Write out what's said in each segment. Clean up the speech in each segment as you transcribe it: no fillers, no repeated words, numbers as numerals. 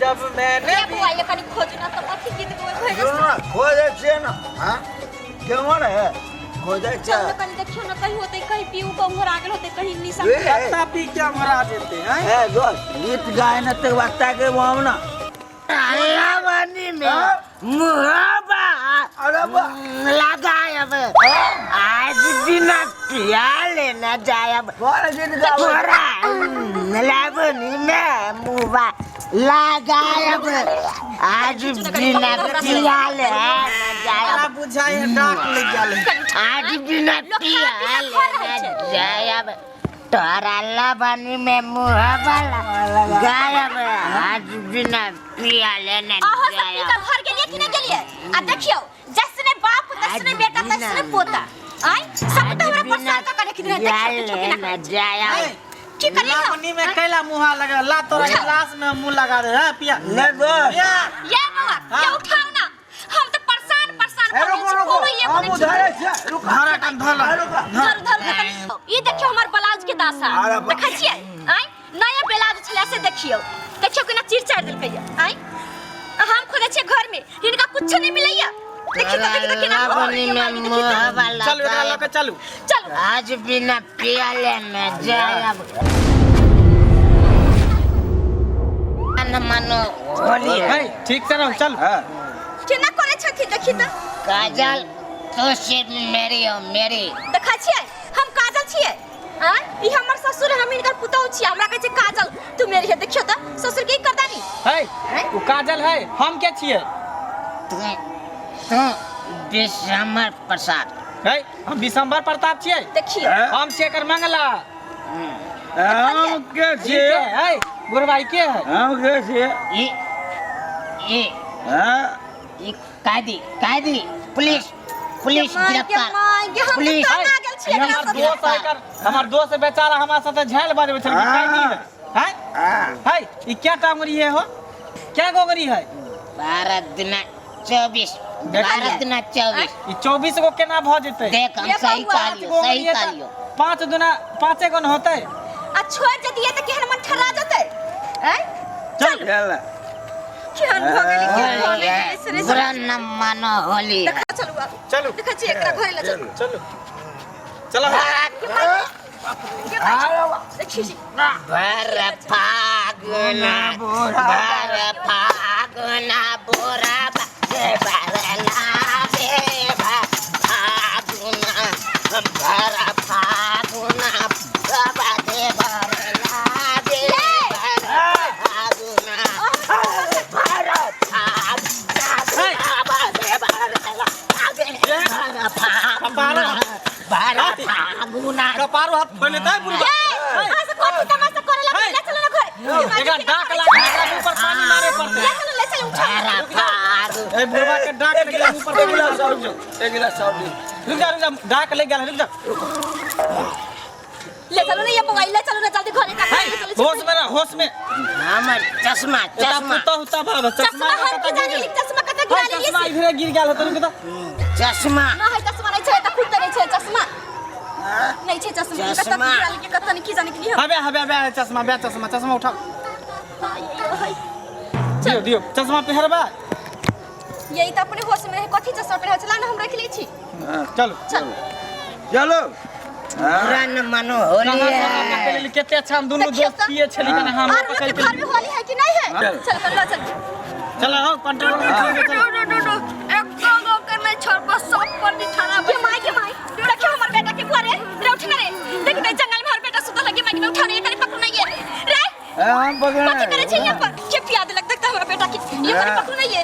जब मैंने ये बुआ ये कनी खोजना तो कथि गीत कोई भइल खोजे छे ना हां केमन है खोजे छे चल कनी देखियो ना कहीं होते कहीं पीऊ बंगर आ गेल होते कहीं निशा पत्ता पी के मरा देते हैं ए दोस्त गीत गाए न ते वक्ता के हम ना अल्लाह बनी में मुहाबा अरे बा लगायब आज दिन पिया लेना जायब बोल गीत गा तोरा लाबनी में मुबा लगायब आज दिन पिया लेना जायब बुझाए डाक ले गेल आज दिन पिया लेना जायब तोरा लाबनी में मुहाबा लगायब आज दिन पिया लेना आहो सब जायब निकल घर गेलिए कि नहीं गेलिए आ देखियो जैसने बाप तैसने बेटा तैसने पोता आई सब तो हमरा परेशान का करे कि लेना जायब की करिए लावनी में कैला मुहा लगा ला तोरा गिलास में मुंह लगा दे है पिया ले दोस्त ये बाबा ये उठाओ ना हम तो परेशान रुको हम उधारे छे रुक धारा टन धला धर ये देखियो हमर ब्लाउज के दासा देखै छियै आई नया ब्लाउज छले से देखियो केना चीर चार देलकै आई हम खोदे छियै घर में इनका कुछ नहीं मिलैया देखियो केना लाबनी में मुहाबा चलो एकरा लेके चलू चलो आज बिना पिया लेना जायब मनो होली है ठीक से रहो चल केना करे छथि देखि त काजल तो सिर्फ मेरी हो मेरी देखै छियै हम काजल छियै हां ई हमर ससुर हम इनकर पुतौ छियै हमरा कहै छै काजल तू मेरी है देखियो त ससुर की करदानी है वो काजल है हम के छियै तू विश्वम्बर प्रसाद है हम विशंबर प्रताप छियै देखियो हम छियै कर मंगला हम के छे है गुरबाई के है हम के छे ई हां ई कायदी पुलिस गिरफ्तार पुलिस हमर दोस्त बेचारा हमरा साथे झेल बजबै छै है है ई क्या टांगरी है हो क्या गोगरी है 12 दिन 24 ई 24 गो केना भ जेतै देख हम सही कालियो 5 दुना 5 गो न होतै आ छोड़ जे दिए त केहन मन ठरा जतै हैं चल केहन भ गेली केहन भ गेली बुरा न मानो होली देखा चलू बाबू चलू देखा छी एकरा घरे ले चलू चलो चलो देखी छी भर फागुना बोरा बरला देवा फागुना भर फागुना बाबा दे बरला देवा फागुना भर फागुना कपारो हाथ खोले तै बुढ़ा ऐसे कोठी तमाशा करे लगे ले चलो ना घरे एगा डाक लगा ऊपर पानी मारे पड़ते ले चलो उठा ए बुढ़वा के डाक लग गया ऊपर एक गिलास और रुक जा डाक ले गया रुक जा ले चलो ना ये मोबाइल ले चलो ना जल्दी घरे का होश में हमर चश्मा होता बाबा चश्मा हम के जाने लिख चश्मा कते गिरा ले चश्मा इधर गिर गया तो रुक चश्मा ना है चश्मा नहीं छै त खुद नहीं छै चश्मा नहीं छै चश्मा कते गिरा ले के कते नहीं की जाने के लिए हबे चश्मा उठाओ दियो चश्मा पहरबा यही त अपने होश में कथि चश्मा पहरा चला ना हम रख लै छी चलो चलो बुरा न मानो होली है केते अच्छा हम दोनों दोस्त पिए छली कने हम घर में होली है कि नहीं है चल चलो हो कंट्रोल एक गो करने छोड़ पर सब पर निठाना के माई देखियो हमर बेटा के बुआरे रे उठ रे देख बे जंगल में हमर बेटा सुतल लगे माई में उठाने करे पकड़ नहीं है रे हम पकड़ कथि करे छै यहां पर के पिया दे लगता हमर बेटा के ये करे पकड़ नहीं है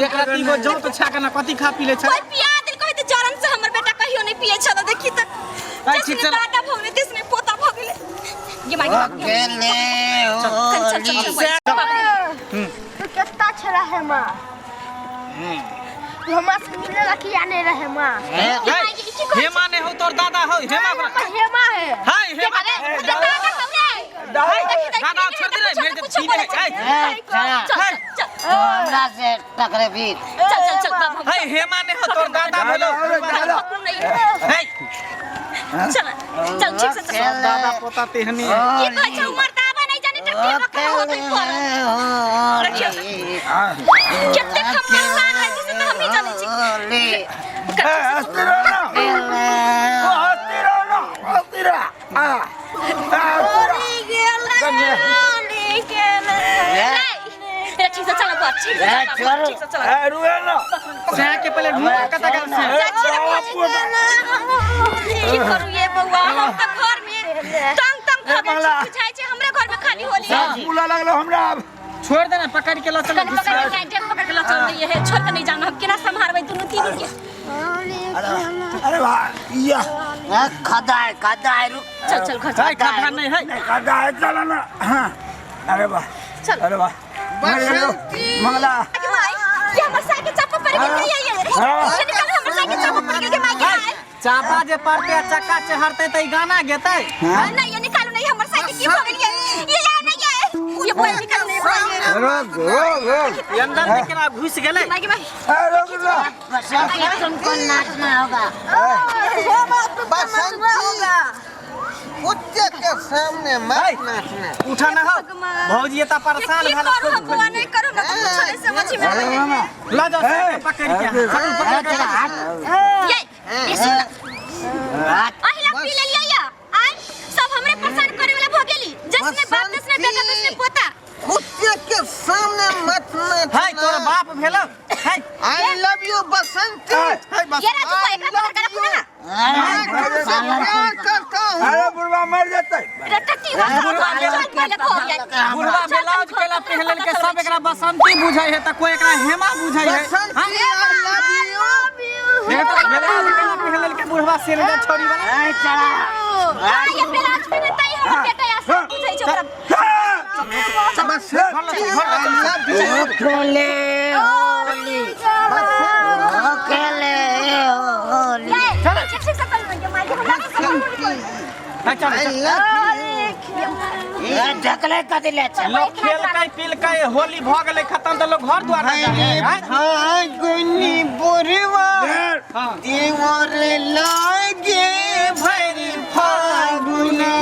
एक राती को जो तो छा कना कथि खा पी ले छ कोई पिया दिल कोई त जरन से हमर बेटा कहियो नहीं पिए छ देखि त जिसने दादा भवने तिसने पोता भ गेले ये माई अकेले तू कितना छरा है माँ तू हमारे से मिलने लगी आने रहे माँ हेमा ने हो तोर दादा हो हेमा हेमा है हाय हेमा दादा छोड़ दे मेरे से छीन है हमरा से टकरे भी चल बाबू हाय हेमा ने हो तोर दादा बोलो हाय चल ठीक से दादा पोता तेहनी ये कहै छै उमर दावा नहीं जाने त के बकरा होते पर देखियो कितने खमसान है जिसे तो हम नहीं जाने छी हस्ती रहो ठीक से चलो बात ठीक से चलो से के पहले ढूंढ कता कर से की करू ये बउआ हम त घर में तंग खा के बुझाई छे हमरे घर में खाली होली बुला लगलो हमरा छोड़ देना पकड़ के लो चलो पकड़ के लो चल ये है छोड़ के नहीं जाना हम केना संभालबै दोनों तीनों के अरे भाई या खदाय रुक चल घर भाई खा नहीं है कादा है चला ना हां अरे वाह चल अरे वाह मंगला ये हमर साइकिल चापा पड़ गई है ये निकल हमर साइकिल चापा पड़ गई माई के चापा जे पड़ते चक्का चहरते त गाना गेतै नहीं ये निकालो नहीं हमर साइकिल की हो गई है ये यार नहीं है ये कोई निकल नहीं है रोक अंदर केना घुस गेलै माई के रोक बसंती तुमको नाचना होगा कुत्ते के सामने मत नाचना उठा ना हो भौजी एता परेशान भेला हुआ नहीं करो ना कुछ नहीं समझ में ला जाओ पकड़ के ये सुन आहिला पी ले लिया या आई सब हमरे परेशान करे वाला भ गेली जिसने बाप जिसने बेटा जिसने पोता कुत्ते के सामने मत नाचना हाय तोर बाप भेलो हाय आई लव यू बसंती ये राजू को एकरा पकड़ के रखो ना प्यार करता हूं अरे बुढ़वा मर जाता रटती बुढ़वा बुढ़वा ब्लाउज केला पहनल के सब एकरा बसंती बुझाई है त कोई एकरा हेमा बुझाई है बसंती आई लव यू देखो ब्लाउज केला पहनल के बुढ़वा सिर दे छोड़ी वाला चला ये ब्लाउज में तई हमर बेटा या सब बुझाई छ खोले होली खेले होली चलो ठीक से चल के माई के हमरा चल ये ढकले का दिले चल लोग खेल के पील के होली भ गेलै खत्म त लोग घर द्वार जा रहे हैं हां गुनी बोरवा देवर लागे भरी फागुना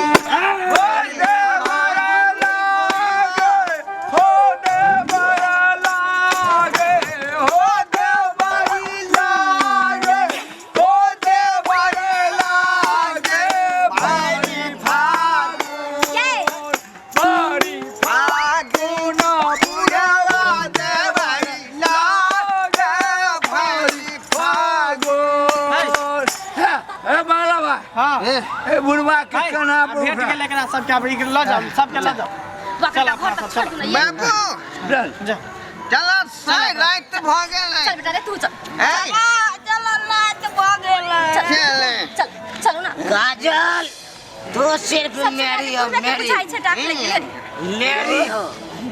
ए बुढ़वा के कना भेट गेल एकरा सब के ल जाओ सब के ल जाओ चल घर तक छोड़ ना ये बाबू चल साई रात भ गेलै चल बेटा रे तू चल ए चल रात भ गेलै चल चलो ना काजल तो सिर्फ मेरी हो मेरी मेरी हो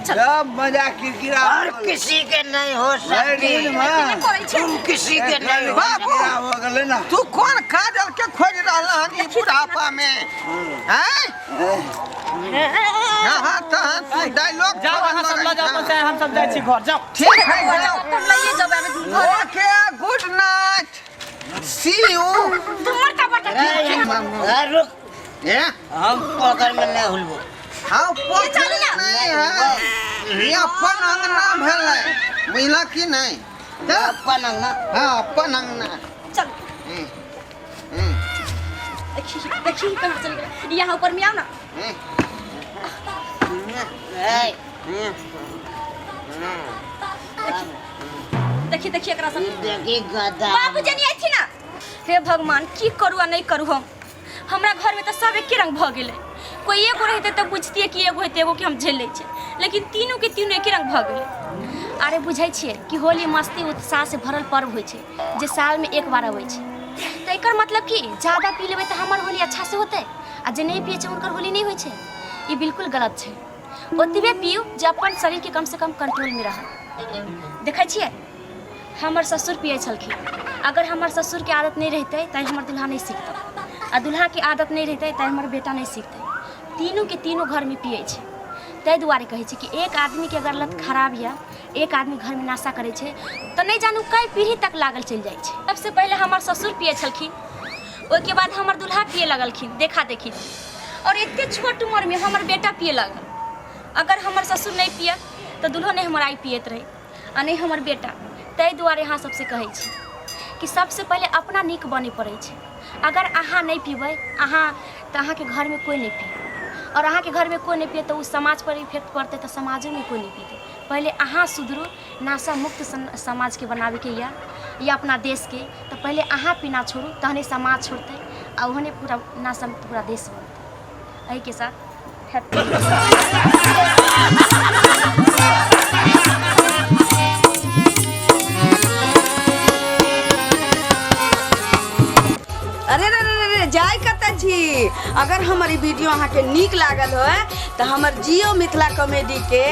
सब मजा किरकिरा और किसी के नहीं हो सकती तुम किसी के नहीं हो बाबू हो गेलै ना तू कौन काजल के खोज रहला हन ई बुढ़ापा में हैं हां तू डायलॉग जाओ वहां सब ल जाओ तो हम सब जाई छी घर जाओ ठीक है जाओ तुम लइए जब अबे okay good night see you तुमर का बटा रुक ए हम पकड़ में नहीं हुलबो हां पोचल नहीं है ये अपन अंगना भेलै बुझला कि नहीं अपन अंगना हां अपन अंगना चल देखी कहां चल गया यहां ऊपर में आओ ना देखी देखी एकरा सब देखी गदा बाबू जानी आई थी ना हे भगवान की करू आ नहीं करू हमरा घर में तो सब एक रंग भ गेले कोई एगो रहते तो बुझतिए कि एगो हेते एगो के हम झेल ले छे लेकिन तीनों के तीनों एक रंग भ गेले अरे बुझाई छे कि होली मस्ती उत्साह से भरल पर्व होय छे जे साल में एक बार होय छे तो एकर मतलब कि ज्यादा पी लेबे तो हमर होली अच्छा से होते आ जे नहीं पिए छे उनकर होली नहीं होय छे ये बिल्कुल गलत छे ओतबे पियो जे अपन शरीर के कम से कम कंट्रोल में रह देखै छिए हमर ससुर पिए छलखिन अगर हमर ससुर के आदत नहीं रहते त हमर दुल्हा नहीं सीखता आ दुल्हा के आदत नहीं रहते त हमर बेटा नहीं सीखते तीनों के तीनों घर में पिए छे तै दुआरे कहै छै कि एक आदमी के अगर लत खराब या एक आदमी घर में नाशा करे छे तो नहीं जानू कई पीढ़ी तक लागल चल जाए छे सबसे पहले हमर ससुर पिए छलखिन ओके बाद हमर दुल्हा पिए लगलखिन देखा देखी और इतने छोट उम्र में हमर बेटा पिए लगल अगर हमर ससुर नहीं पियत तो दुल्हो नहीं हमार आई पियत रहे आ नहीं हमर बेटा। ताहि दुआरे अहाँ सबसे कहै छी कि सबसे पहले अपना नीक बने पड़ै छै। अगर अहाँ नहीं पीबै अहाँ तो अहाँ के घर में कोई नहीं पिए और अहाँ के घर में कोई नहीं पिए तो उस समाज पर इफेक्ट पड़ते तो समाज में कोई नहीं पीते। पहले अहाँ सुधरू नशा मुक्त समाज के बनावे के या अपना देश के तो पहले अहाँ पीना छोड़ू तहने समाज छोड़ते और उन्हें पूरा नशा मुक्त पूरा देश बनते। यही के साथ अरे रे रे रे जाय कत छी। अगर हमारी वीडियो अहाँ के नीक लागल हो तो हमर जियो मिथिला कॉमेडी के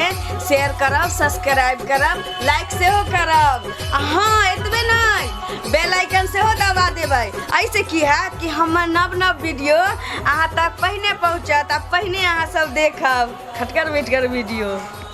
शेयर करब, सब्सक्राइब करब, लाइक से हो करब। हाँ एतबे नहीं बेल आइकन से हो दबा देबै। ऐसे की है कि हमर नव नव वीडियो अहाँ तक पहिने पहुँचत आ पहिने अहाँ सब देखब खटकर बैठकर वीडियो।